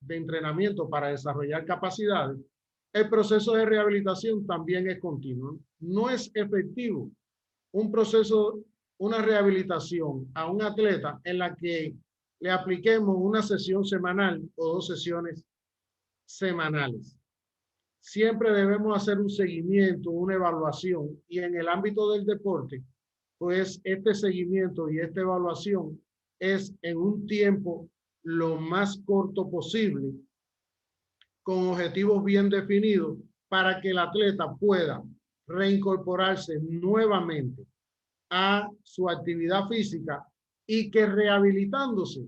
de entrenamiento para desarrollar capacidades, el proceso de rehabilitación también es continuo. No es efectivo un proceso, una rehabilitación a un atleta en la que le apliquemos una sesión semanal o 2 sesiones semanales. Siempre debemos hacer un seguimiento, una evaluación, y en el ámbito del deporte, pues este seguimiento y esta evaluación es en un tiempo lo más corto posible, con objetivos bien definidos, para que el atleta pueda reincorporarse nuevamente a su actividad física y que rehabilitándose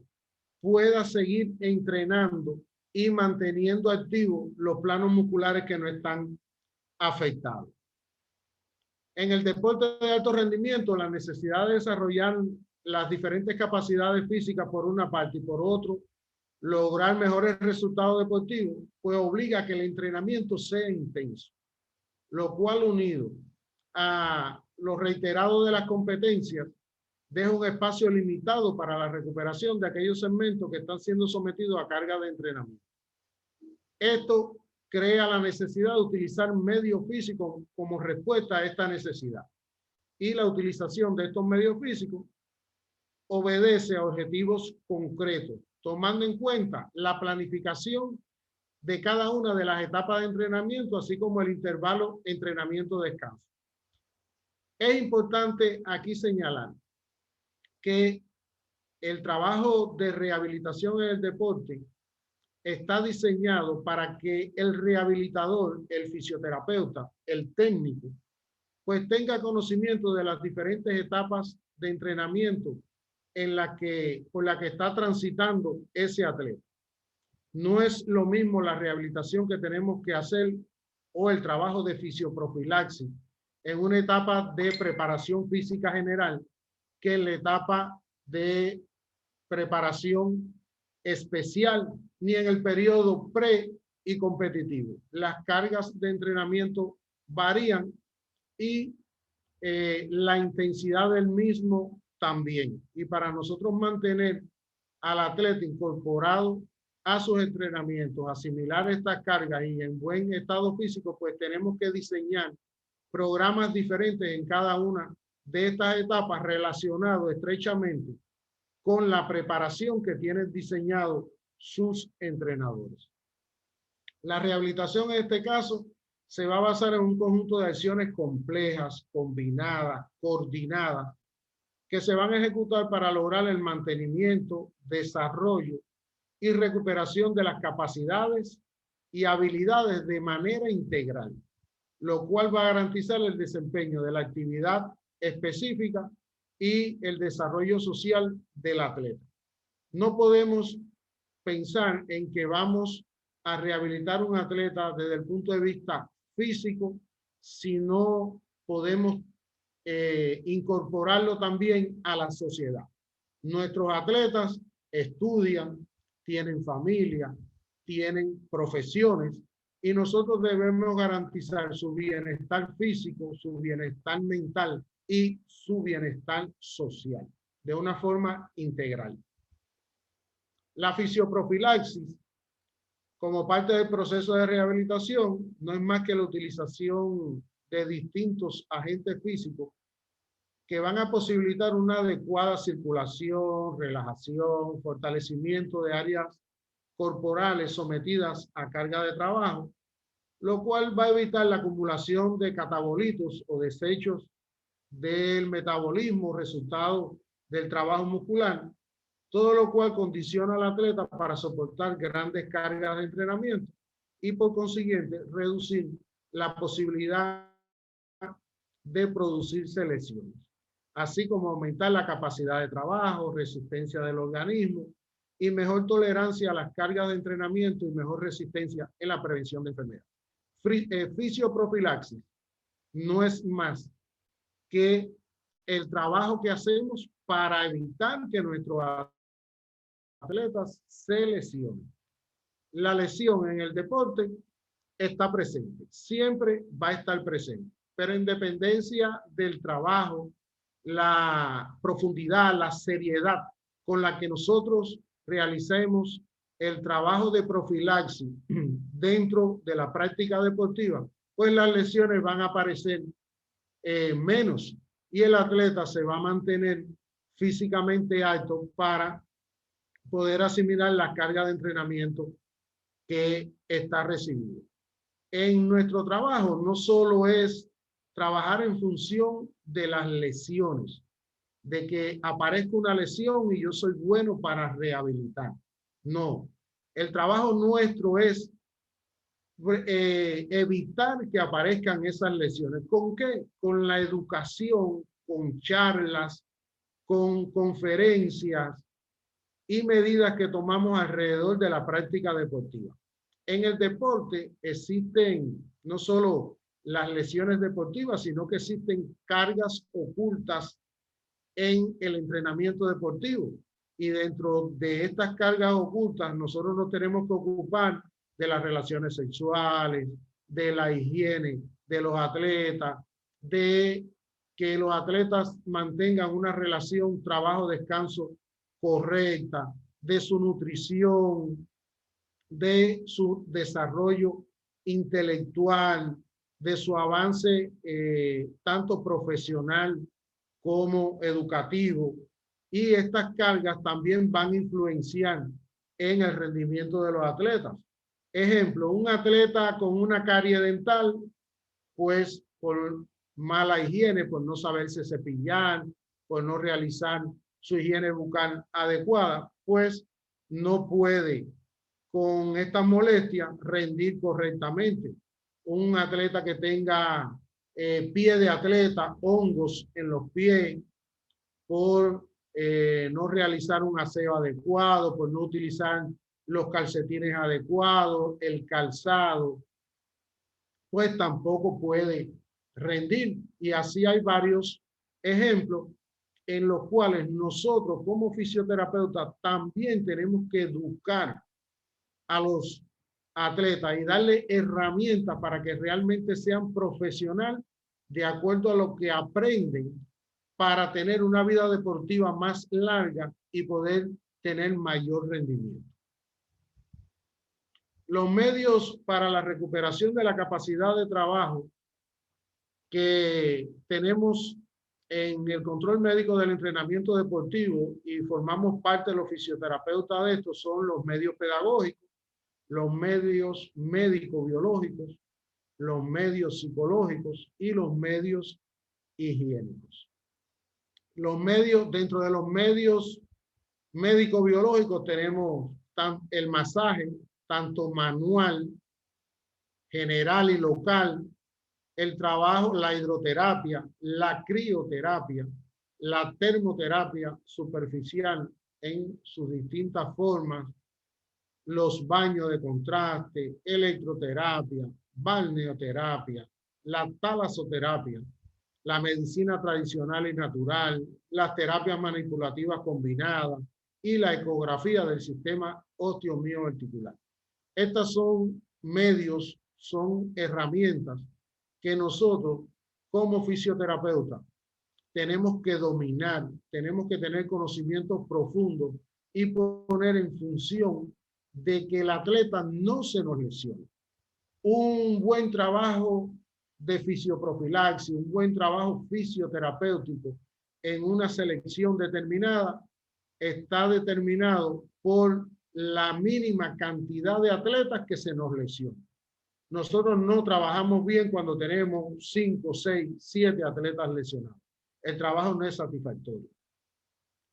pueda seguir entrenando y manteniendo activos los planos musculares que no están afectados. En el deporte de alto rendimiento, la necesidad de desarrollar las diferentes capacidades físicas por una parte y por otro, lograr mejores resultados deportivos, pues obliga a que el entrenamiento sea intenso, lo cual unido a lo reiterado de las competencias, deja un espacio limitado para la recuperación de aquellos segmentos que están siendo sometidos a carga de entrenamiento. Esto crea la necesidad de utilizar medios físicos como respuesta a esta necesidad. Y la utilización de estos medios físicos obedece a objetivos concretos, tomando en cuenta la planificación de cada una de las etapas de entrenamiento, así como el intervalo entrenamiento-descanso. Es importante aquí señalar que el trabajo de rehabilitación en el deporte está diseñado para que el rehabilitador, el fisioterapeuta, el técnico, pues tenga conocimiento de las diferentes etapas de entrenamiento por la que está transitando ese atleta. No es lo mismo la rehabilitación que tenemos que hacer o el trabajo de fisioprofilaxis en una etapa de preparación física general que en la etapa de preparación especial, ni en el periodo pre y competitivo. Las cargas de entrenamiento varían y la intensidad del mismo también. Y para nosotros mantener al atleta incorporado a sus entrenamientos, asimilar estas cargas y en buen estado físico, pues tenemos que diseñar programas diferentes en cada una de estas etapas relacionados estrechamente con la preparación que tienen diseñado sus entrenadores. La rehabilitación en este caso se va a basar en un conjunto de acciones complejas, combinadas, coordinadas, que se van a ejecutar para lograr el mantenimiento, desarrollo y recuperación de las capacidades y habilidades de manera integral, lo cual va a garantizar el desempeño de la actividad específica y el desarrollo social del atleta. No podemos pensar en que vamos a rehabilitar un atleta desde el punto de vista físico si no podemos incorporarlo también a la sociedad. Nuestros atletas estudian, tienen familia, tienen profesiones y nosotros debemos garantizar su bienestar físico, su bienestar mental y su bienestar social de una forma integral. La fisioprofilaxis, como parte del proceso de rehabilitación, no es más que la utilización de distintos agentes físicos que van a posibilitar una adecuada circulación, relajación, fortalecimiento de áreas corporales sometidas a carga de trabajo, lo cual va a evitar la acumulación de catabolitos o desechos del metabolismo resultado del trabajo muscular, todo lo cual condiciona al atleta para soportar grandes cargas de entrenamiento y por consiguiente reducir la posibilidad de producirse lesiones, así como aumentar la capacidad de trabajo, resistencia del organismo y mejor tolerancia a las cargas de entrenamiento y mejor resistencia en la prevención de enfermedades. Fisioprofilaxis no es más que el trabajo que hacemos para evitar que nuestros atletas se lesionen. La lesión en el deporte está presente, siempre va a estar presente, pero en dependencia del trabajo, la profundidad, la seriedad con la que nosotros realicemos el trabajo de profilaxis dentro de la práctica deportiva, pues las lesiones van a aparecer menos y el atleta se va a mantener físicamente alto para poder asimilar la carga de entrenamiento que está recibiendo. En nuestro trabajo no solo es trabajar en función de las lesiones, de que aparezca una lesión y yo soy bueno para rehabilitar. No, el trabajo nuestro es evitar que aparezcan esas lesiones. ¿Con qué? Con la educación, con charlas, con conferencias y medidas que tomamos alrededor de la práctica deportiva. En el deporte existen no solo las lesiones deportivas, sino que existen cargas ocultas en el entrenamiento deportivo. Y dentro de estas cargas ocultas, nosotros nos tenemos que ocupar de las relaciones sexuales, de la higiene de los atletas, de que los atletas mantengan una relación trabajo-descanso correcta, de su nutrición, de su desarrollo intelectual, de su avance tanto profesional como educativo. Y estas cargas también van a influenciar en el rendimiento de los atletas. Ejemplo, un atleta con una carie dental, pues por mala higiene, por no saberse cepillar, por no realizar su higiene bucal adecuada, pues no puede con estas molestias rendir correctamente. Un atleta que tenga pie de atleta, hongos en los pies, por no realizar un aseo adecuado, por no utilizar los calcetines adecuados, el calzado, pues tampoco puede rendir. Y así hay varios ejemplos en los cuales nosotros como fisioterapeutas también tenemos que educar a los atletas y darle herramientas para que realmente sean profesionales de acuerdo a lo que aprenden para tener una vida deportiva más larga y poder tener mayor rendimiento. Los medios para la recuperación de la capacidad de trabajo que tenemos en el control médico del entrenamiento deportivo y formamos parte de los fisioterapeutas de estos son los medios pedagógicos, los medios médico-biológicos, los medios psicológicos y los medios higiénicos. Los medios, dentro de los medios médico-biológicos tenemos el masaje, tanto manual, general y local, el trabajo, la hidroterapia, la crioterapia, la termoterapia superficial en sus distintas formas, los baños de contraste, electroterapia, balneoterapia, la talasoterapia, la medicina tradicional y natural, las terapias manipulativas combinadas y la ecografía del sistema osteomioarticular. Estas son medios, son herramientas que nosotros como fisioterapeutas tenemos que dominar, tenemos que tener conocimientos profundos y poner en función de que el atleta no se nos lesione. Un buen trabajo de fisioprofilaxis, un buen trabajo fisioterapéutico en una selección determinada está determinado por la mínima cantidad de atletas que se nos lesionan. Nosotros no trabajamos bien cuando tenemos 5, 6, 7 atletas lesionados. El trabajo no es satisfactorio.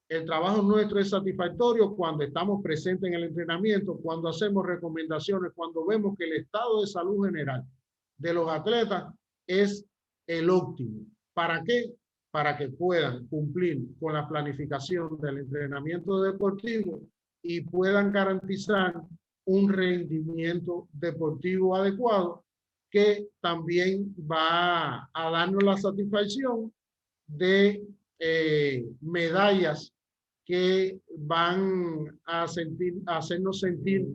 El trabajo nuestro es satisfactorio cuando estamos presentes en el entrenamiento, cuando hacemos recomendaciones, cuando vemos que el estado de salud general de los atletas es el óptimo. ¿Para qué? Para que puedan cumplir con la planificación del entrenamiento deportivo y puedan garantizar un rendimiento deportivo adecuado que también va a darnos la satisfacción de medallas que van a hacernos sentir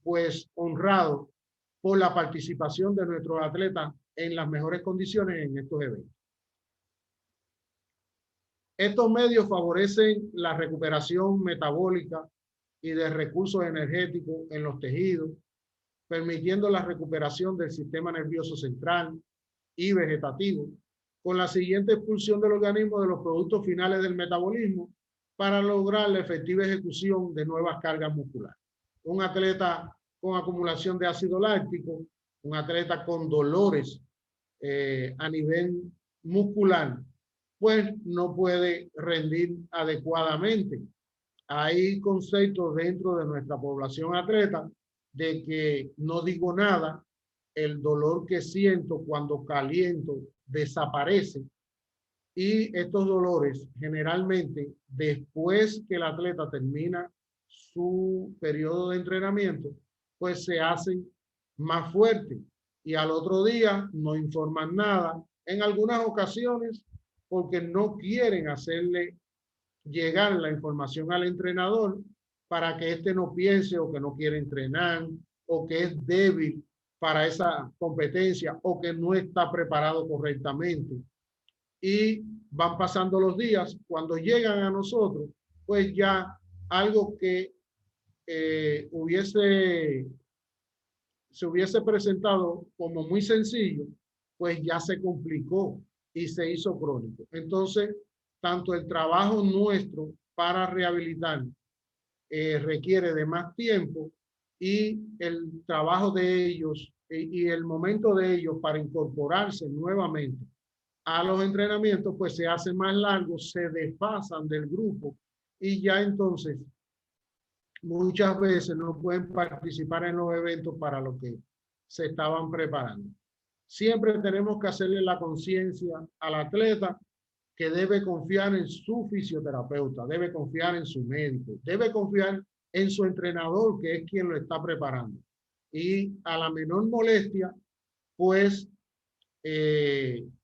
pues honrados por la participación de nuestros atletas en las mejores condiciones en estos eventos. Estos medios favorecen la recuperación metabólica y de recursos energéticos en los tejidos, permitiendo la recuperación del sistema nervioso central y vegetativo, con la siguiente expulsión del organismo de los productos finales del metabolismo para lograr la efectiva ejecución de nuevas cargas musculares. Un atleta con acumulación de ácido láctico, un atleta con dolores a nivel muscular, pues no puede rendir adecuadamente. Hay conceptos dentro de nuestra población atleta de que no digo nada, el dolor que siento cuando caliento desaparece, y estos dolores generalmente después que el atleta termina su periodo de entrenamiento, pues se hacen más fuertes y al otro día no informan nada, en algunas ocasiones porque no quieren hacerle llegar la información al entrenador para que éste no piense o que no quiere entrenar o que es débil para esa competencia o que no está preparado correctamente. Y van pasando los días, cuando llegan a nosotros, pues ya algo que se hubiese presentado como muy sencillo, pues ya se complicó y se hizo crónico. Entonces, tanto el trabajo nuestro para rehabilitar requiere de más tiempo, y el trabajo de ellos y el momento de ellos para incorporarse nuevamente a los entrenamientos, pues se hace más largo, se desfasan del grupo y ya entonces muchas veces no pueden participar en los eventos para lo que se estaban preparando. Siempre tenemos que hacerle la conciencia al atleta que debe confiar en su fisioterapeuta, debe confiar en su médico, debe confiar en su entrenador, que es quien lo está preparando. Y a la menor molestia, pues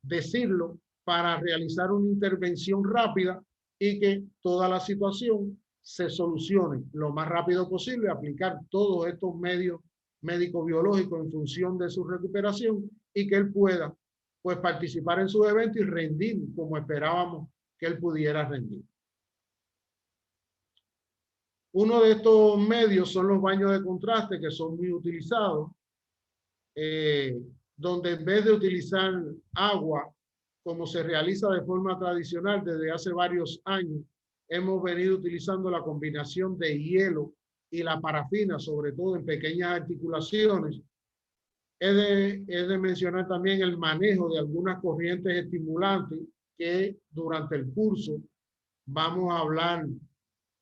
decirlo para realizar una intervención rápida y que toda la situación se solucione lo más rápido posible, aplicar todos estos medios médico-biológicos en función de su recuperación y que él pueda pues participar en sus eventos y rendir como esperábamos que él pudiera rendir. Uno de estos medios son los baños de contraste, que son muy utilizados, donde en vez de utilizar agua como se realiza de forma tradicional desde hace varios años, hemos venido utilizando la combinación de hielo y la parafina, sobre todo en pequeñas articulaciones. He de mencionar también el manejo de algunas corrientes estimulantes que durante el curso vamos a hablar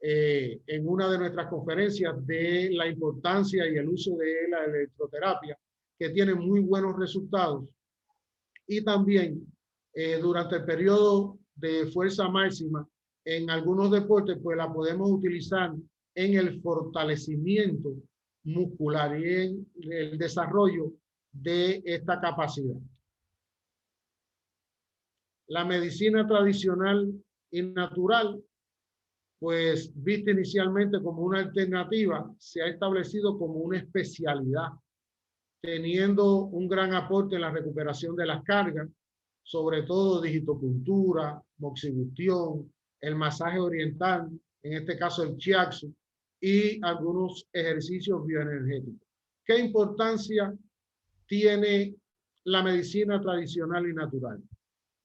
en una de nuestras conferencias de la importancia y el uso de la electroterapia, que tiene muy buenos resultados. Y también durante el periodo de fuerza máxima en algunos deportes, pues la podemos utilizar en el fortalecimiento muscular y en el desarrollo de esta capacidad. La medicina tradicional y natural, pues vista inicialmente como una alternativa, se ha establecido como una especialidad, teniendo un gran aporte en la recuperación de las cargas, sobre todo digitopuntura, moxibustión, el masaje oriental, en este caso el shiatsu, y algunos ejercicios bioenergéticos. ¿Qué importancia tiene la medicina tradicional y natural?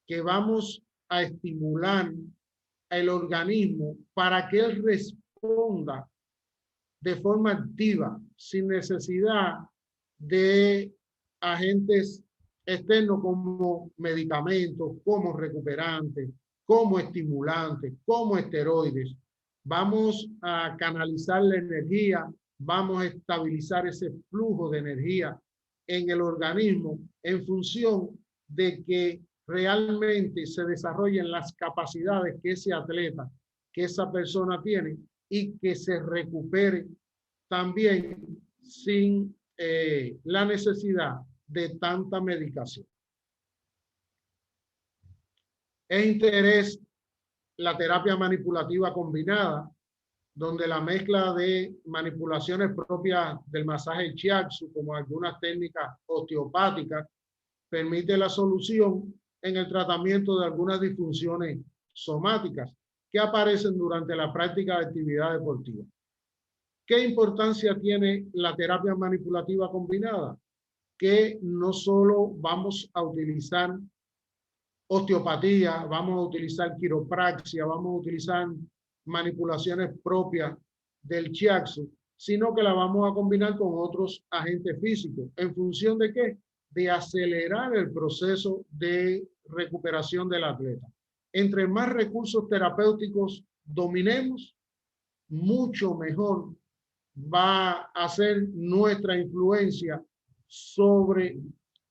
Que vamos a estimular el organismo para que él responda de forma activa, sin necesidad de agentes externos como medicamentos, como recuperantes, como estimulantes, como esteroides. Vamos a canalizar la energía, vamos a estabilizar ese flujo de energía en el organismo en función de que realmente se desarrollen las capacidades que ese atleta, que esa persona tiene, y que se recupere también sin la necesidad de tanta medicación. Es interés la terapia manipulativa combinada, donde la mezcla de manipulaciones propias del masaje shiatsu, como algunas técnicas osteopáticas, permite la solución en el tratamiento de algunas disfunciones somáticas que aparecen durante la práctica de actividad deportiva. ¿Qué importancia tiene la terapia manipulativa combinada? Que no solo vamos a utilizar osteopatía, vamos a utilizar quiropraxia, vamos a utilizar manipulaciones propias del shiatsu, sino que la vamos a combinar con otros agentes físicos. ¿En función de qué? De acelerar el proceso de recuperación del atleta. Entre más recursos terapéuticos dominemos, mucho mejor va a ser nuestra influencia sobre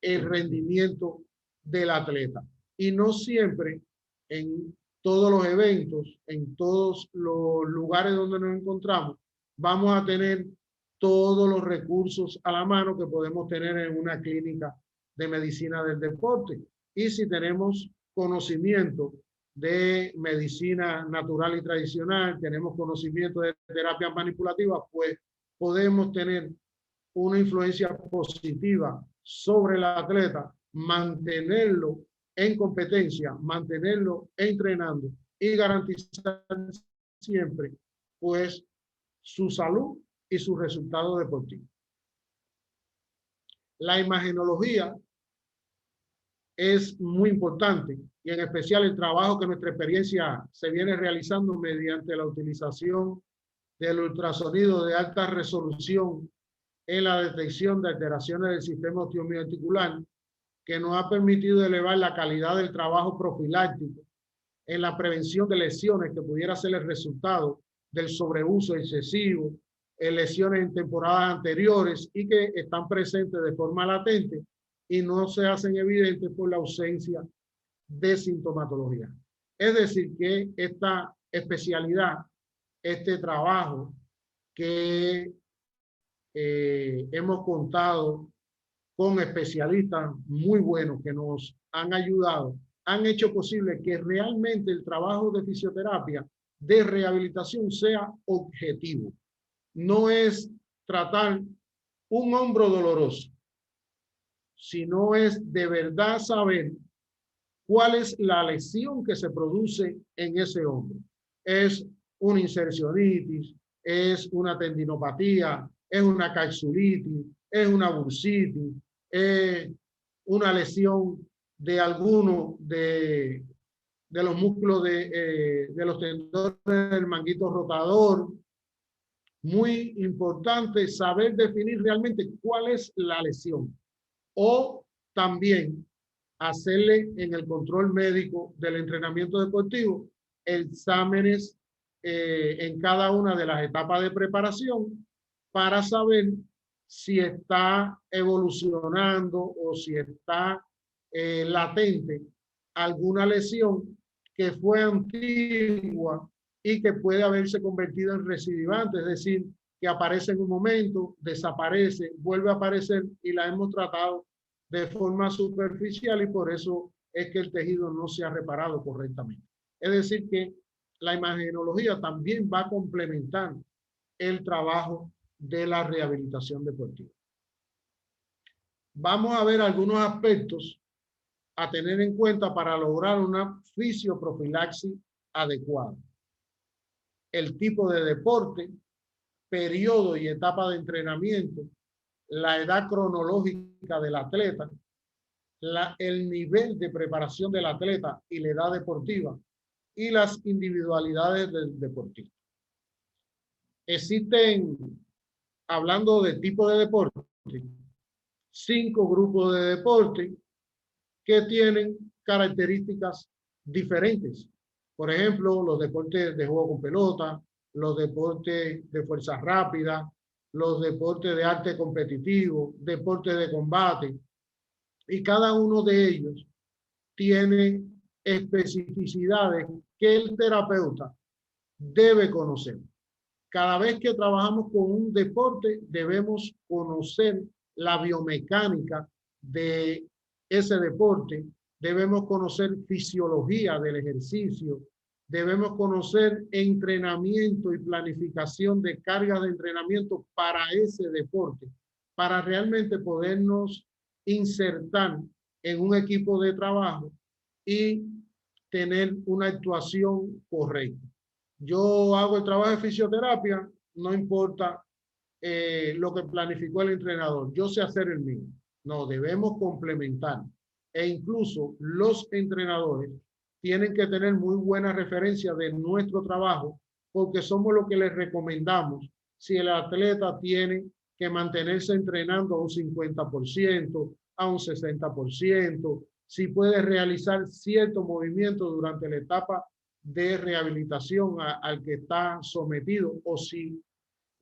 el rendimiento del atleta. Y no siempre en todos los eventos, en todos los lugares donde nos encontramos, vamos a tener todos los recursos a la mano que podemos tener en una clínica de medicina del deporte. Y si tenemos conocimiento de medicina natural y tradicional, tenemos conocimiento de terapias manipulativas, pues podemos tener una influencia positiva sobre el atleta, mantenerlo en competencia, mantenerlo entrenando y garantizar siempre pues su salud y su resultado deportivo. La imagenología es muy importante y en especial el trabajo que nuestra experiencia se viene realizando mediante la utilización del ultrasonido de alta resolución en la detección de alteraciones del sistema osteomioarticular, que nos ha permitido elevar la calidad del trabajo profiláctico en la prevención de lesiones que pudiera ser el resultado del sobreuso excesivo, lesiones en temporadas anteriores y que están presentes de forma latente y no se hacen evidentes por la ausencia de sintomatología. Es decir, que esta especialidad, este trabajo que hemos contado con especialistas muy buenos que nos han ayudado, han hecho posible que realmente el trabajo de fisioterapia, de rehabilitación, sea objetivo. No es tratar un hombro doloroso, sino es de verdad saber cuál es la lesión que se produce en ese hombro. Es una insercionitis, es una tendinopatía, es una capsulitis, es una bursitis, es una lesión de alguno de los músculos de los tendones del manguito rotador. Muy importante saber definir realmente cuál es la lesión. O también hacerle en el control médico del entrenamiento deportivo exámenes en cada una de las etapas de preparación para saber si está evolucionando o si está latente alguna lesión que fue antigua y que puede haberse convertido en recidivante, es decir, que aparece en un momento, desaparece, vuelve a aparecer y la hemos tratado de forma superficial y por eso es que el tejido no se ha reparado correctamente. Es decir, que la imagenología también va a complementar el trabajo de la rehabilitación deportiva. Vamos a ver algunos aspectos a tener en cuenta para lograr una fisioprofilaxis adecuada. El tipo de deporte, periodo y etapa de entrenamiento, la edad cronológica del atleta, el nivel de preparación del atleta y la edad deportiva y las individualidades del deportista. Existen, hablando de tipo de deporte, 5 grupos de deporte que tienen características diferentes. Por ejemplo, los deportes de juego con pelota, los deportes de fuerza rápida, los deportes de arte competitivo, deportes de combate. Y cada uno de ellos tiene especificidades que el terapeuta debe conocer. Cada vez que trabajamos con un deporte, debemos conocer la biomecánica de ese deporte, debemos conocer fisiología del ejercicio, debemos conocer entrenamiento y planificación de cargas de entrenamiento para ese deporte, para realmente podernos insertar en un equipo de trabajo y tener una actuación correcta. Yo hago el trabajo de fisioterapia, no importa lo que planificó el entrenador, yo sé hacer el mío. No, debemos complementar. E incluso los entrenadores tienen que tener muy buena referencia de nuestro trabajo, porque somos lo que les recomendamos si el atleta tiene que mantenerse entrenando a un 50%, a un 60%, si puede realizar cierto movimiento durante la etapa de rehabilitación al que está sometido, o si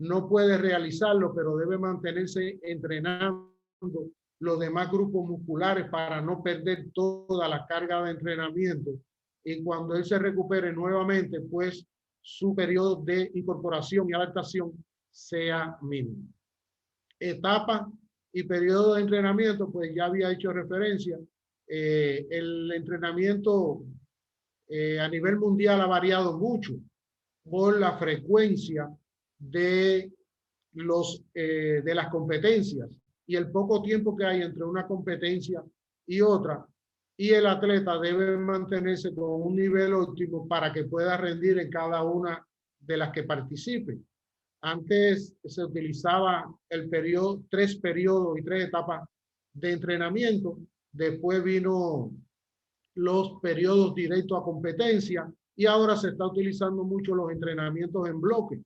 no puede realizarlo, pero debe mantenerse entrenando los demás grupos musculares para no perder toda la carga de entrenamiento. Y cuando él se recupere nuevamente, pues su periodo de incorporación y adaptación sea mínimo. Etapa y periodo de entrenamiento, pues ya había hecho referencia. El entrenamiento a nivel mundial ha variado mucho por la frecuencia de de las competencias y el poco tiempo que hay entre una competencia y otra, y el atleta debe mantenerse con un nivel óptimo para que pueda rendir en cada una de las que participe. Antes se utilizaba el periodo, 3 periodos y 3 etapas de entrenamiento. Después vino los periodos directos a competencia y ahora se está utilizando mucho los entrenamientos en bloque,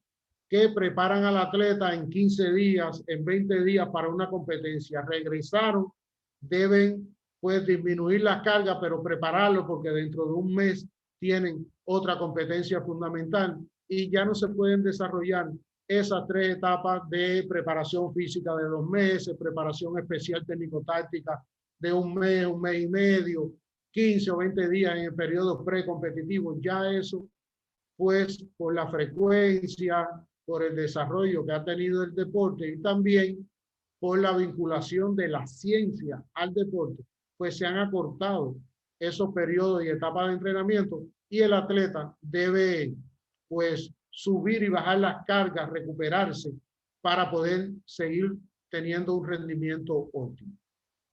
que preparan al atleta en 15 días, en 20 días para una competencia. Regresaron, deben pues disminuir la carga, pero prepararlo porque dentro de un mes tienen otra competencia fundamental y ya no se pueden desarrollar esas 3 etapas de preparación física de 2 meses, preparación especial técnico-táctica de un mes y medio, 15 o 20 días en el periodo precompetitivo. Ya eso, pues, por la frecuencia, por el desarrollo que ha tenido el deporte y también por la vinculación de la ciencia al deporte, pues se han acortado esos periodos y etapas de entrenamiento y el atleta debe, pues, subir y bajar las cargas, recuperarse para poder seguir teniendo un rendimiento óptimo.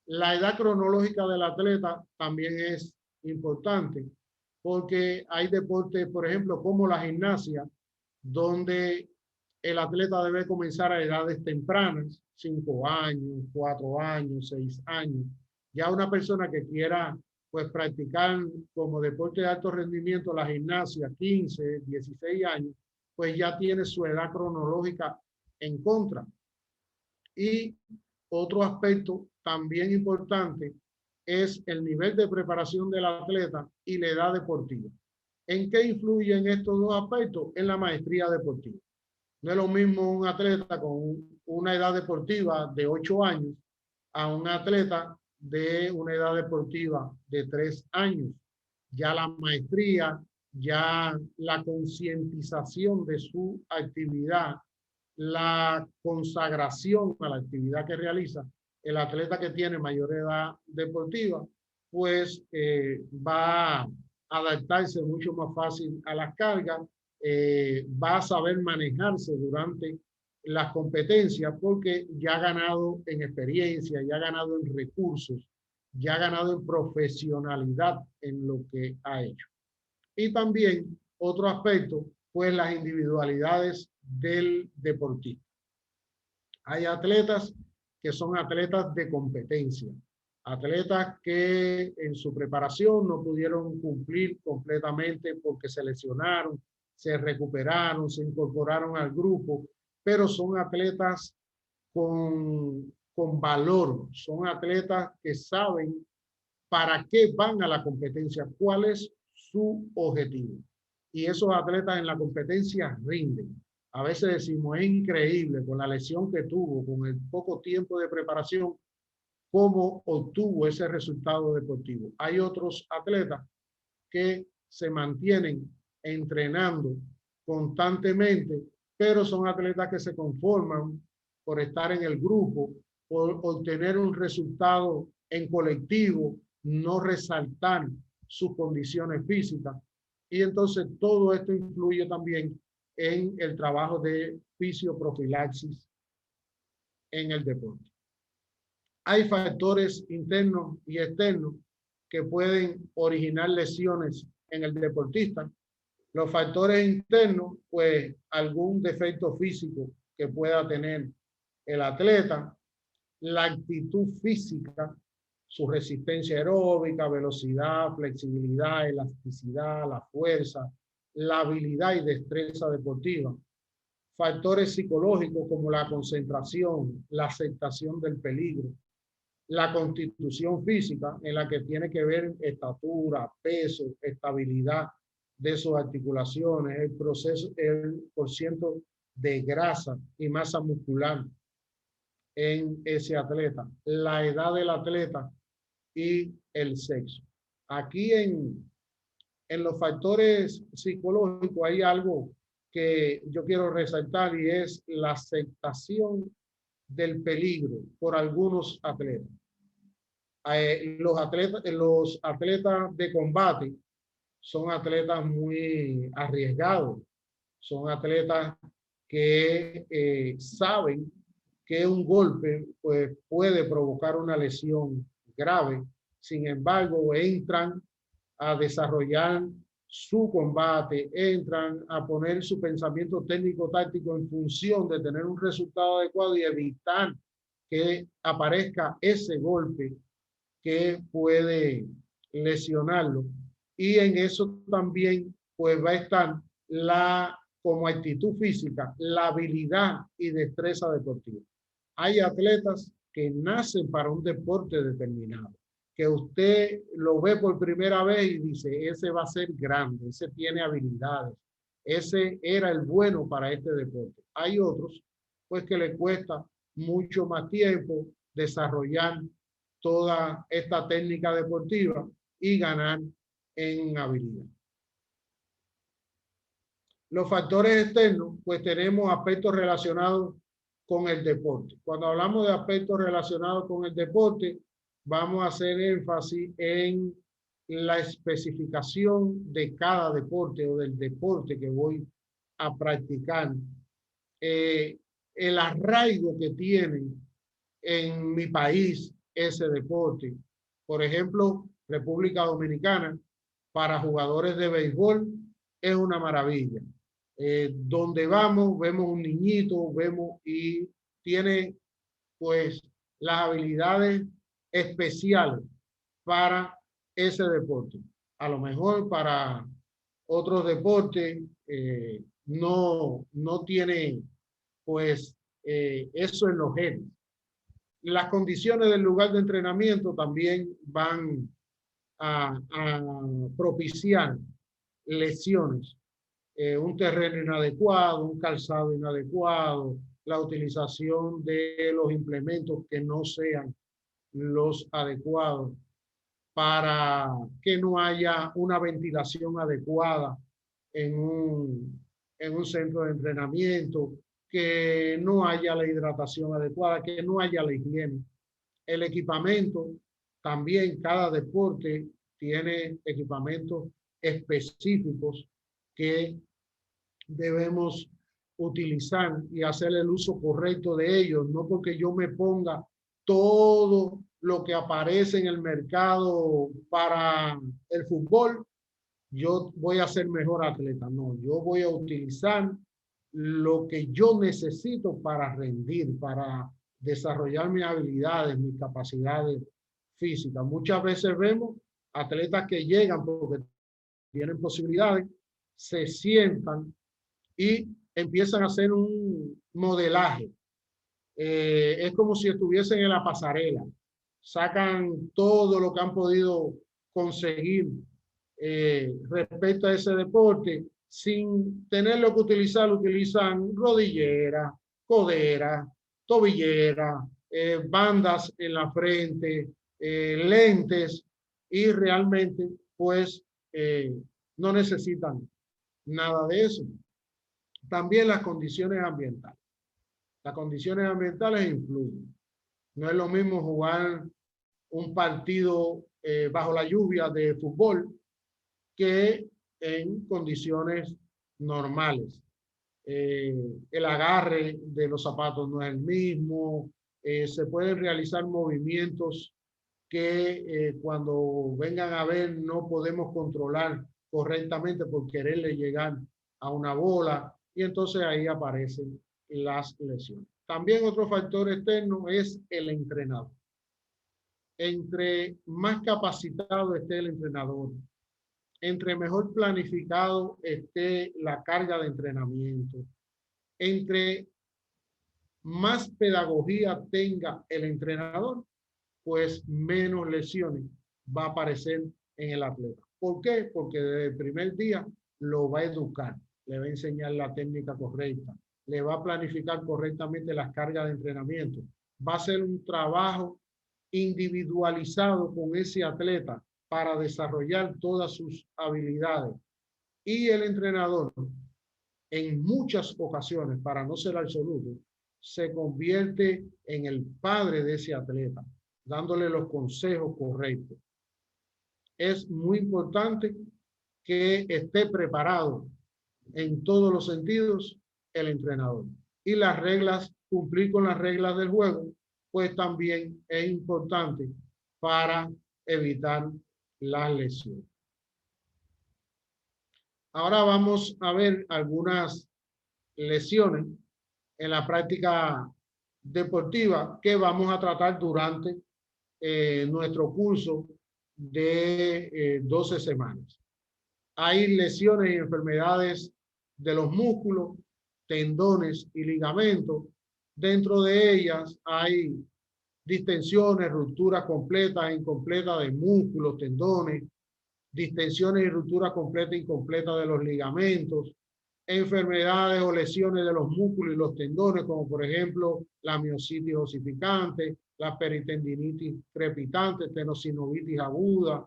La edad cronológica del atleta también es importante porque hay deportes, por ejemplo, como la gimnasia, donde el atleta debe comenzar a edades tempranas, 5 años, 4 años, 6 años. Ya una persona que quiera pues practicar como deporte de alto rendimiento la gimnasia, 15, 16 años, pues ya tiene su edad cronológica en contra. Y otro aspecto también importante es el nivel de preparación del atleta y la edad deportiva. ¿En qué influyen estos dos aspectos? En la maestría deportiva. No es lo mismo un atleta con una edad deportiva de 8 años a un atleta de una edad deportiva de 3 años. Ya la maestría, ya la concientización de su actividad, la consagración a la actividad que realiza el atleta que tiene mayor edad deportiva, pues va a adaptarse mucho más fácil a las cargas, va a saber manejarse durante las competencias porque ya ha ganado en experiencia, ya ha ganado en recursos, ya ha ganado en profesionalidad en lo que ha hecho. Y también otro aspecto, pues las individualidades del deportista. Hay atletas que son atletas de competencia, atletas que en su preparación no pudieron cumplir completamente porque se lesionaron, se recuperaron, se incorporaron al grupo, pero son atletas con valor, son atletas que saben para qué van a la competencia, cuál es su objetivo. Y esos atletas en la competencia rinden. A veces decimos, es increíble con la lesión que tuvo, con el poco tiempo de preparación, cómo obtuvo ese resultado deportivo. Hay otros atletas que se mantienen entrenando constantemente, pero son atletas que se conforman por estar en el grupo, por obtener un resultado en colectivo, no resaltar sus condiciones físicas. Y entonces todo esto influye también en el trabajo de fisioprofilaxis en el deporte. Hay factores internos y externos que pueden originar lesiones en el deportista. Los factores internos, pues algún defecto físico que pueda tener el atleta, la actitud física, su resistencia aeróbica, velocidad, flexibilidad, elasticidad, la fuerza, la habilidad y destreza deportiva. Factores psicológicos como la concentración, la aceptación del peligro, la constitución física en la que tiene que ver estatura, peso, estabilidad de sus articulaciones, el proceso, el porciento de grasa y masa muscular en ese atleta, la edad del atleta y el sexo. Aquí en los factores psicológicos hay algo que yo quiero resaltar y es la aceptación del peligro por algunos atletas. Los atletas de combate son atletas muy arriesgados, son atletas que saben que un golpe pues, puede provocar una lesión grave. Sin embargo, entran a desarrollar su combate, entran a poner su pensamiento técnico-táctico en función de tener un resultado adecuado y evitar que aparezca ese golpe que puede lesionarlo. Y en eso también pues va a estar como actitud física, la habilidad y destreza deportiva. Hay atletas que nacen para un deporte determinado, que usted lo ve por primera vez y dice, ese va a ser grande, ese tiene habilidades, ese era el bueno para este deporte. Hay otros, pues, que le cuesta mucho más tiempo desarrollar toda esta técnica deportiva y ganar en habilidad. Los factores externos, pues tenemos aspectos relacionados con el deporte. Cuando hablamos de aspectos relacionados con el deporte, vamos a hacer énfasis en la especificación de cada deporte o del deporte que voy a practicar. El arraigo que tienen en mi país ese deporte. Por ejemplo, República Dominicana, para jugadores de béisbol, es una maravilla. Donde vamos, vemos un niñito, vemos y tiene pues las habilidades especiales para ese deporte. A lo mejor para otros deportes no tiene pues eso en los genes. Las condiciones del lugar de entrenamiento también van a propiciar lesiones. Un terreno inadecuado, un calzado inadecuado, la utilización de los implementos que no sean los adecuados para que no haya una ventilación adecuada en un centro de entrenamiento, que no haya la hidratación adecuada, que no haya la higiene. El equipamiento, también cada deporte tiene equipamientos específicos que debemos utilizar y hacer el uso correcto de ellos, no porque yo me ponga todo lo que aparece en el mercado para el fútbol, yo voy a ser mejor atleta. No, yo voy a utilizar lo que yo necesito para rendir, para desarrollar mis habilidades, mis capacidades físicas. Muchas veces vemos atletas que llegan porque tienen posibilidades, se sientan y empiezan a hacer un modelaje. Es como si estuviesen en la pasarela. Sacan todo lo que han podido conseguir respecto a ese deporte sin tenerlo que utilizar. Utilizan rodillera, codera, tobillera, bandas en la frente, lentes, y realmente pues no necesitan nada de eso. También las condiciones ambientales. Las condiciones ambientales influyen. No es lo mismo jugar un partido bajo la lluvia de fútbol que en condiciones normales. El agarre de los zapatos no es el mismo. Se pueden realizar movimientos que cuando vengan a ver no podemos controlar correctamente por quererle llegar a una bola, y entonces ahí aparecen las lesiones. También otro factor externo es el entrenador. Entre más capacitado esté el entrenador, entre mejor planificado esté la carga de entrenamiento, entre más pedagogía tenga el entrenador, pues menos lesiones va a aparecer en el atleta. ¿Por qué? Porque desde el primer día lo va a educar, le va a enseñar la técnica correcta, le va a planificar correctamente las cargas de entrenamiento. Va a hacer un trabajo individualizado con ese atleta para desarrollar todas sus habilidades. Y el entrenador, en muchas ocasiones, para no ser absoluto, se convierte en el padre de ese atleta, dándole los consejos correctos. Es muy importante que esté preparado en todos los sentidos el entrenador. Y las reglas, cumplir con las reglas del juego, pues también es importante para evitar las lesiones. Ahora vamos a ver algunas lesiones en la práctica deportiva que vamos a tratar durante nuestro curso de 12 semanas. Hay lesiones y enfermedades de los músculos, tendones y ligamentos. Dentro de ellas hay distensiones, rupturas completas e incompletas de músculos, tendones, distensiones y rupturas completas e incompletas de los ligamentos, enfermedades o lesiones de los músculos y los tendones, como por ejemplo la miositis osificante, la peritendinitis crepitante, tenosinovitis aguda,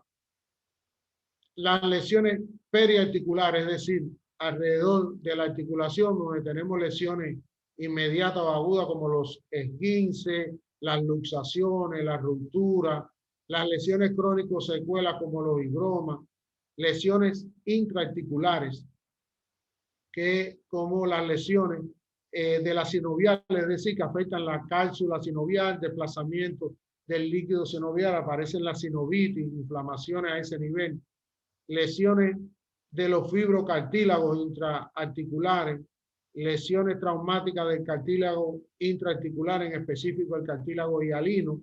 las lesiones periarticulares, es decir, alrededor de la articulación, donde tenemos lesiones inmediatas o agudas como los esguinces, las luxaciones, las rupturas, las lesiones crónicas secuelas como los higromas, lesiones intraarticulares, que como las lesiones de la sinovial, es decir, que afectan la cápsula sinovial, desplazamiento del líquido sinovial, aparecen las sinovitis, inflamaciones a ese nivel, lesiones de los fibrocartílagos intraarticulares, lesiones traumáticas del cartílago intraarticular, en específico el cartílago hialino,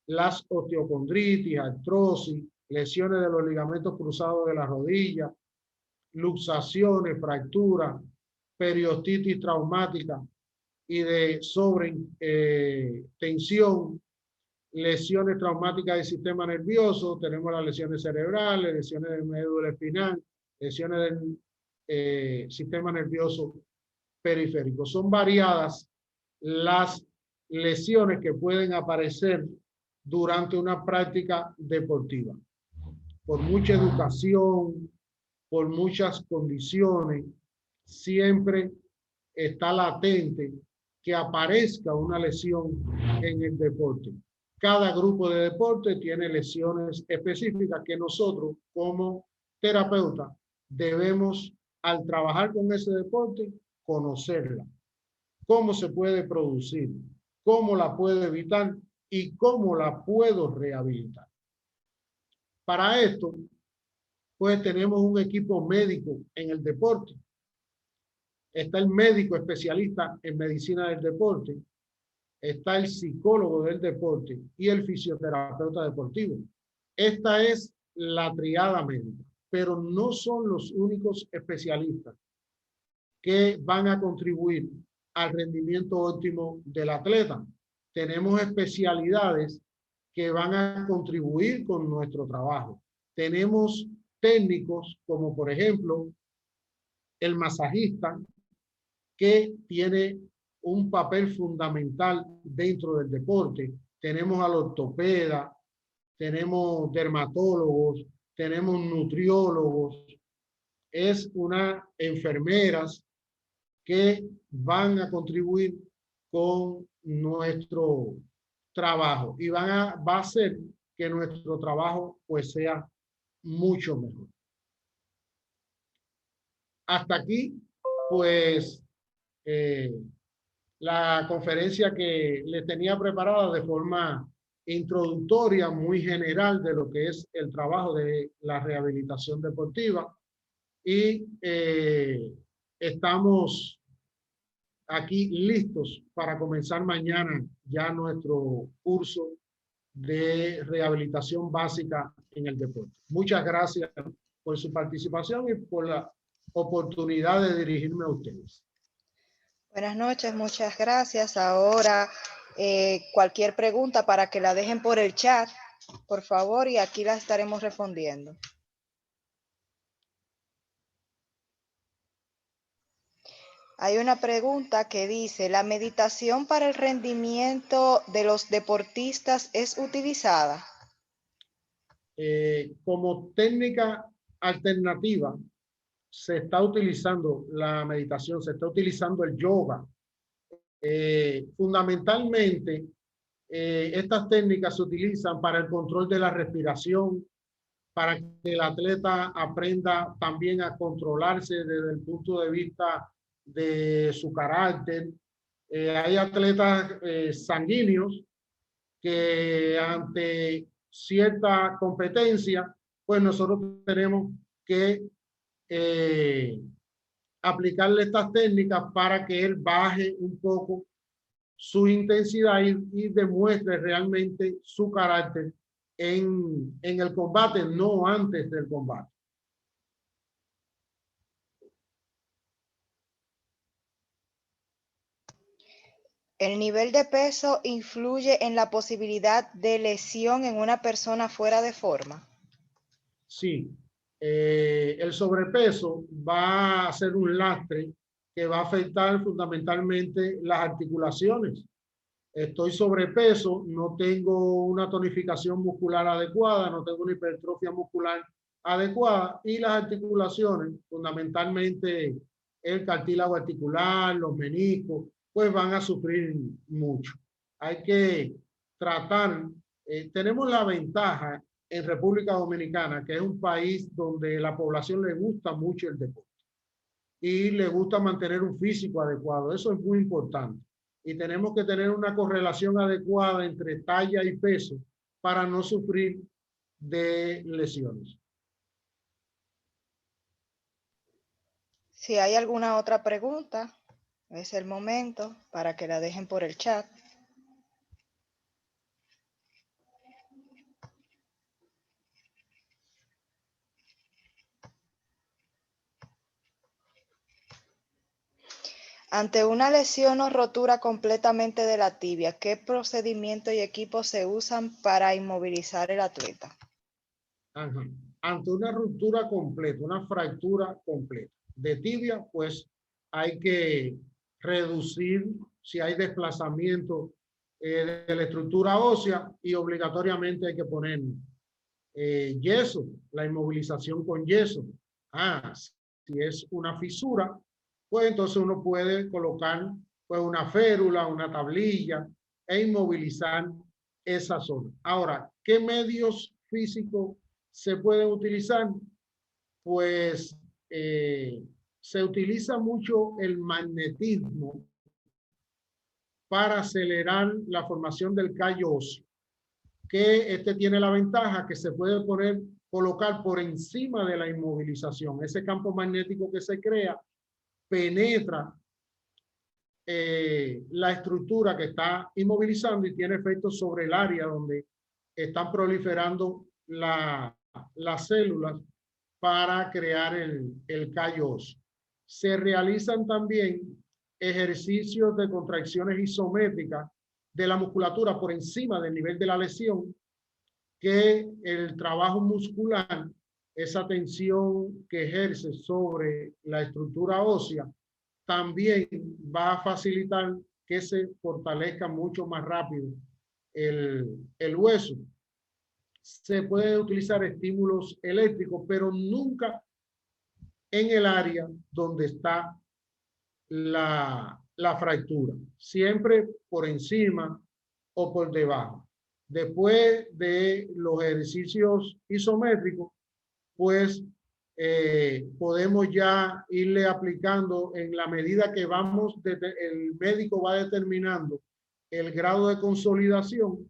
las osteocondritis, artrosis, lesiones de los ligamentos cruzados de la rodilla, luxaciones, fracturas, periostitis traumática y de sobretensión, lesiones traumáticas del sistema nervioso, tenemos las lesiones cerebrales, lesiones del médula espinal, lesiones del sistema nervioso periférico. Son variadas las lesiones que pueden aparecer durante una práctica deportiva. Por mucha educación, por muchas condiciones, siempre está latente que aparezca una lesión en el deporte. Cada grupo de deporte tiene lesiones específicas que nosotros como terapeutas debemos, al trabajar con ese deporte, conocerla. Cómo se puede producir, cómo la puedo evitar y cómo la puedo rehabilitar. Para esto, pues tenemos un equipo médico en el deporte. Está el médico especialista en medicina del deporte, está el psicólogo del deporte y el fisioterapeuta deportivo. Esta es la triada médica, pero no son los únicos especialistas que van a contribuir al rendimiento óptimo del atleta. Tenemos especialidades que van a contribuir con nuestro trabajo. Tenemos técnicos como por ejemplo el masajista, que tiene un papel fundamental dentro del deporte. Tenemos al ortopeda, tenemos dermatólogos, tenemos nutriólogos, es unas enfermeras que van a contribuir con nuestro trabajo y va a hacer que nuestro trabajo pues sea mucho mejor. Hasta aquí, pues, la conferencia que les tenía preparada de forma introductoria, muy general de lo que es el trabajo de la rehabilitación deportiva. Y estamos aquí listos para comenzar mañana ya nuestro curso de rehabilitación básica en el deporte. Muchas gracias por su participación y por la oportunidad de dirigirme a ustedes. Buenas noches, muchas gracias. Ahora, cualquier pregunta para que la dejen por el chat, por favor, y aquí la estaremos respondiendo. Hay una pregunta que dice, ¿la meditación para el rendimiento de los deportistas es utilizada? Como técnica alternativa, se está utilizando la meditación, se está utilizando el yoga. Fundamentalmente, estas técnicas se utilizan para el control de la respiración, para que el atleta aprenda también a controlarse desde el punto de vista de su carácter. Hay atletas sanguíneos que ante cierta competencia, pues nosotros tenemos que aplicarle estas técnicas para que él baje un poco su intensidad y demuestre realmente su carácter en el combate, no antes del combate. ¿El nivel de peso influye en la posibilidad de lesión en una persona fuera de forma? Sí, el sobrepeso va a ser un lastre que va a afectar fundamentalmente las articulaciones. Estoy sobrepeso, no tengo una tonificación muscular adecuada, no tengo una hipertrofia muscular adecuada y las articulaciones, fundamentalmente el cartílago articular, los meniscos, pues van a sufrir mucho. Hay que tratar, tenemos la ventaja en República Dominicana, que es un país donde la población le gusta mucho el deporte y le gusta mantener un físico adecuado. Eso es muy importante. Y tenemos que tener una correlación adecuada entre talla y peso para no sufrir de lesiones. Si hay alguna otra pregunta, es el momento para que la dejen por el chat. Ante una lesión o rotura completamente de la tibia, ¿qué procedimiento y equipos se usan para inmovilizar al atleta? Ajá. Ante una ruptura completa, una fractura completa de tibia, pues hay que reducir si hay desplazamiento de la estructura ósea y obligatoriamente hay que poner yeso, la inmovilización con yeso. Si es una fisura, pues entonces uno puede colocar pues una férula, una tablilla e inmovilizar esa zona. Ahora, ¿qué medios físicos se pueden utilizar? Pues se utiliza mucho el magnetismo para acelerar la formación del callo óseo, que este tiene la ventaja que se puede colocar por encima de la inmovilización. Ese campo magnético que se crea penetra la estructura que está inmovilizando y tiene efectos sobre el área donde están proliferando las células para crear el callo óseo. Se realizan también ejercicios de contracciones isométricas de la musculatura por encima del nivel de la lesión, que el trabajo muscular, esa tensión que ejerce sobre la estructura ósea, también va a facilitar que se fortalezca mucho más rápido el hueso. Se puede utilizar estímulos eléctricos, pero nunca en el área donde está la fractura, siempre por encima o por debajo. Después de los ejercicios isométricos, pues podemos ya irle aplicando en la medida que vamos, el médico va determinando el grado de consolidación,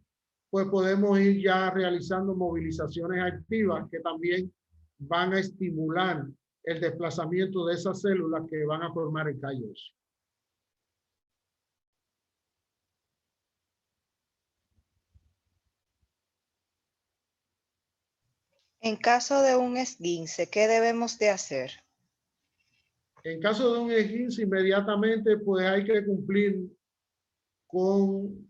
pues podemos ir ya realizando movilizaciones activas que también van a estimular el desplazamiento de esas células que van a formar el callo óseo. En caso de un esguince, ¿qué debemos de hacer? En caso de un esguince, inmediatamente pues hay que cumplir con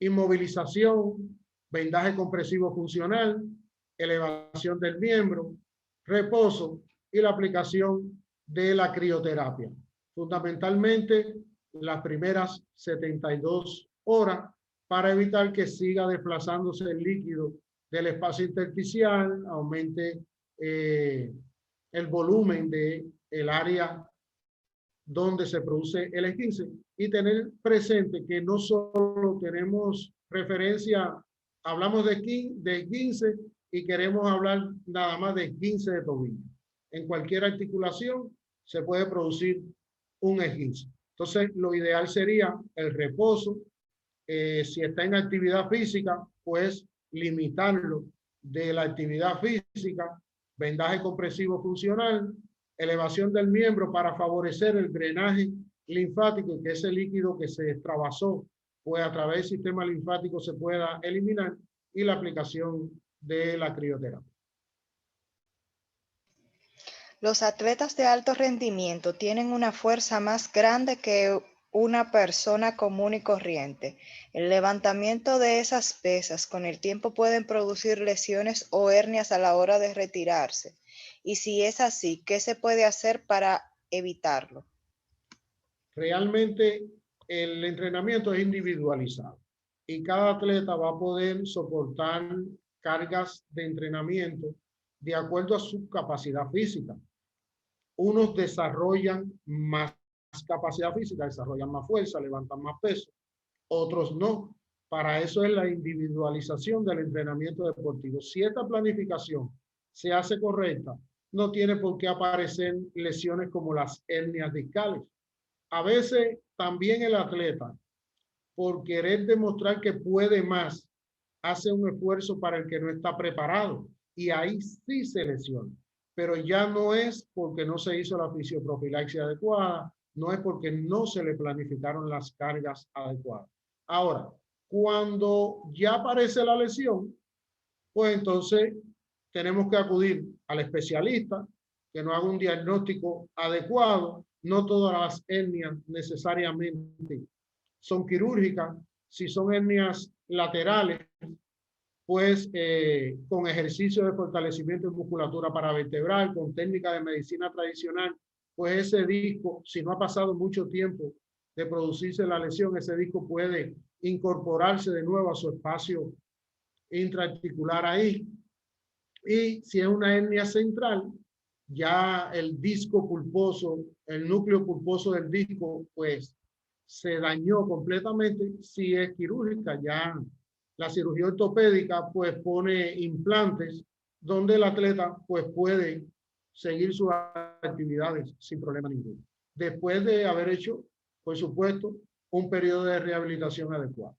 inmovilización, vendaje compresivo funcional, elevación del miembro, reposo y la aplicación de la crioterapia. Fundamentalmente las primeras 72 horas para evitar que siga desplazándose el líquido del espacio intersticial, aumente el volumen del área donde se produce el esguince y tener presente que no solo tenemos referencia, hablamos de esguince y queremos hablar nada más de esguince de tobillo. En cualquier articulación se puede producir un esguince. Entonces, lo ideal sería el reposo. Si está en actividad física, pues limitarlo de la actividad física, vendaje compresivo funcional, elevación del miembro para favorecer el drenaje linfático, que ese líquido que se extravasó, pues a través del sistema linfático se pueda eliminar, y la aplicación de la crioterapia. Los atletas de alto rendimiento tienen una fuerza más grande que una persona común y corriente. El levantamiento de esas pesas con el tiempo pueden producir lesiones o hernias a la hora de retirarse. Y si es así, ¿qué se puede hacer para evitarlo? Realmente el entrenamiento es individualizado y cada atleta va a poder soportar cargas de entrenamiento de acuerdo a su capacidad física. Unos desarrollan más capacidad física, desarrollan más fuerza, levantan más peso, otros no. Para eso es la individualización del entrenamiento deportivo. Si esta planificación se hace correcta, no tiene por qué aparecer lesiones como las hernias discales. A veces también el atleta, por querer demostrar que puede más, hace un esfuerzo para el que no está preparado y ahí sí se lesiona. Pero ya no es porque no se hizo la fisioprofilaxia adecuada, no es porque no se le planificaron las cargas adecuadas. Ahora, cuando ya aparece la lesión, pues entonces tenemos que acudir al especialista que nos haga un diagnóstico adecuado. No todas las hernias necesariamente son quirúrgicas. Si son hernias laterales, pues con ejercicio de fortalecimiento de musculatura paravertebral, con técnica de medicina tradicional, pues ese disco, si no ha pasado mucho tiempo de producirse la lesión, ese disco puede incorporarse de nuevo a su espacio intraarticular ahí. Y si es una hernia central, ya el disco pulposo, el núcleo pulposo del disco, pues se dañó completamente. Si es quirúrgica, ya la cirugía ortopédica pues pone implantes donde el atleta pues puede seguir sus actividades sin problema ninguno. Después de haber hecho, por supuesto, un periodo de rehabilitación adecuado.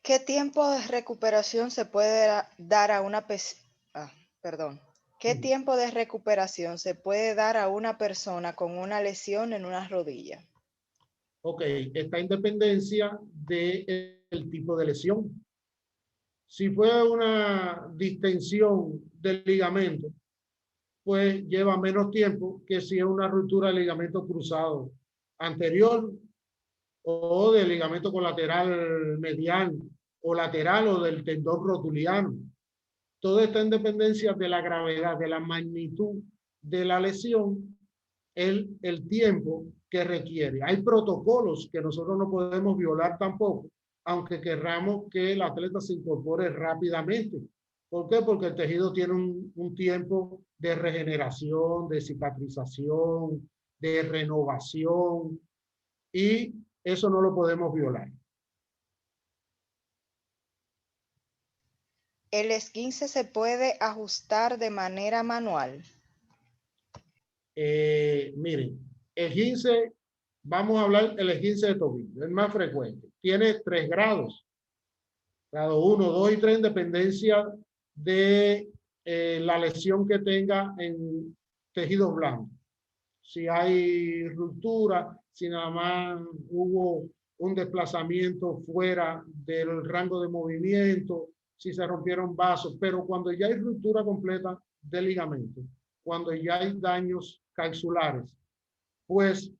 ¿Qué tiempo de recuperación se puede dar a una ¿Qué tiempo de recuperación se puede dar a una persona con una lesión en una rodilla? Ok, está en dependencia del tipo de lesión. Si fue una distensión del ligamento, pues lleva menos tiempo que si es una ruptura del ligamento cruzado anterior o del ligamento colateral medial o lateral o del tendón rotuliano. Todo está en dependencia de la gravedad, de la magnitud de la lesión, el tiempo que requiere. Hay protocolos que nosotros no podemos violar tampoco, aunque querramos que el atleta se incorpore rápidamente. ¿Por qué? Porque el tejido tiene un tiempo de regeneración, de cicatrización, de renovación, y eso no lo podemos violar. ¿El esguince se puede ajustar de manera manual? Miren, el esguince, vamos a hablar del esguince de tobillo, el más frecuente. Tiene 3 grados. Grado 1, 2 y 3 en dependencia de la lesión que tenga en tejidos blancos. Si hay ruptura, si nada más hubo un desplazamiento fuera del rango de movimiento, si se rompieron vasos, pero cuando ya hay ruptura completa del ligamento, cuando ya hay daños capsulares, pues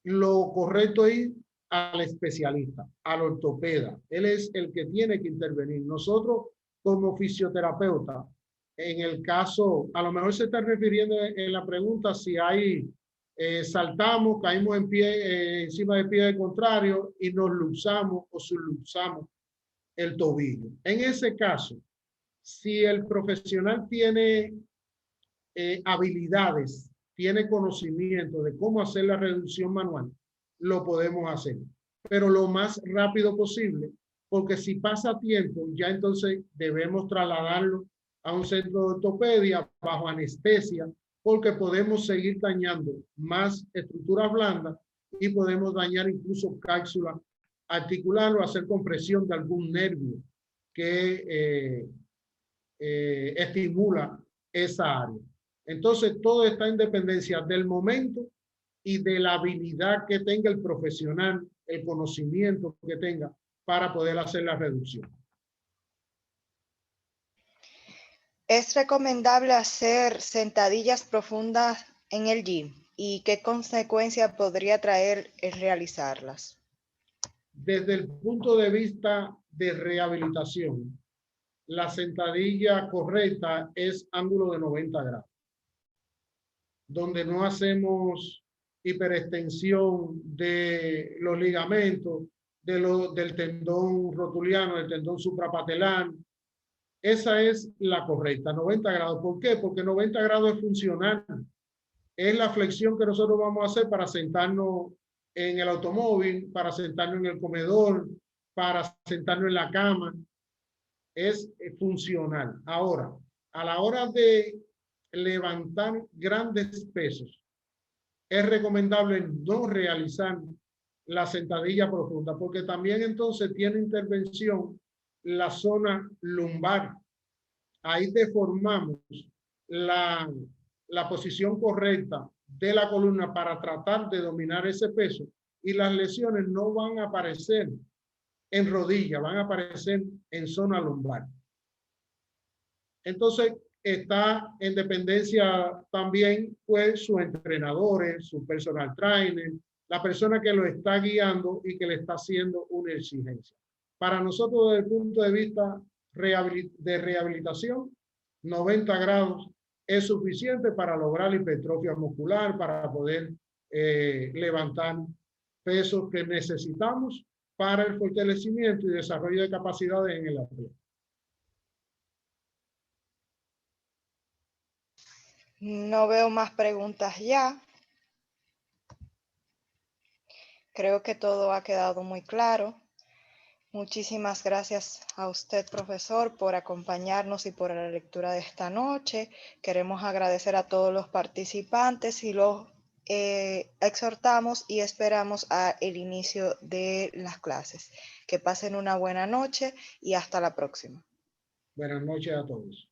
lo correcto es ir al especialista, al ortopeda. Él es el que tiene que intervenir. Nosotros, como fisioterapeuta, en el caso, a lo mejor se está refiriendo en la pregunta si hay, saltamos, caímos en pie, encima del pie del contrario y nos luxamos o subluxamos el tobillo. En ese caso, si el profesional tiene habilidades, tiene conocimiento de cómo hacer la reducción manual, lo podemos hacer, pero lo más rápido posible, porque si pasa tiempo, ya entonces debemos trasladarlo a un centro de ortopedia bajo anestesia, porque podemos seguir dañando más estructuras blandas y podemos dañar incluso cápsula articular o hacer compresión de algún nervio que estimula esa área. Entonces, todo está en dependencia del momento y de la habilidad que tenga el profesional, el conocimiento que tenga para poder hacer la reducción. ¿Es recomendable hacer sentadillas profundas en el gym? ¿Y qué consecuencia podría traer el realizarlas? Desde el punto de vista de rehabilitación, la sentadilla correcta es ángulo de 90 grados, donde no hacemos hiperextensión de los ligamentos, del tendón rotuliano, del tendón suprapatelar. Esa es la correcta, 90 grados. ¿Por qué? Porque 90 grados es funcional. Es la flexión que nosotros vamos a hacer para sentarnos en el automóvil, para sentarnos en el comedor, para sentarnos en la cama. Es funcional. Ahora, a la hora de levantar grandes pesos, es recomendable no realizar la sentadilla profunda, porque también entonces tiene intervención la zona lumbar. Ahí deformamos la posición correcta de la columna para tratar de dominar ese peso y las lesiones no van a aparecer en rodilla, van a aparecer en zona lumbar. Entonces, está en dependencia también, pues, sus entrenadores, su personal trainer, la persona que lo está guiando y que le está haciendo una exigencia. Para nosotros, desde el punto de vista de rehabilitación, 90 grados es suficiente para lograr la hipertrofia muscular, para poder levantar pesos que necesitamos para el fortalecimiento y desarrollo de capacidades en el atleta. No veo más preguntas ya. Creo que todo ha quedado muy claro. Muchísimas gracias a usted, profesor, por acompañarnos y por la lectura de esta noche. Queremos agradecer a todos los participantes y los exhortamos y esperamos el inicio de las clases. Que pasen una buena noche y hasta la próxima. Buenas noches a todos.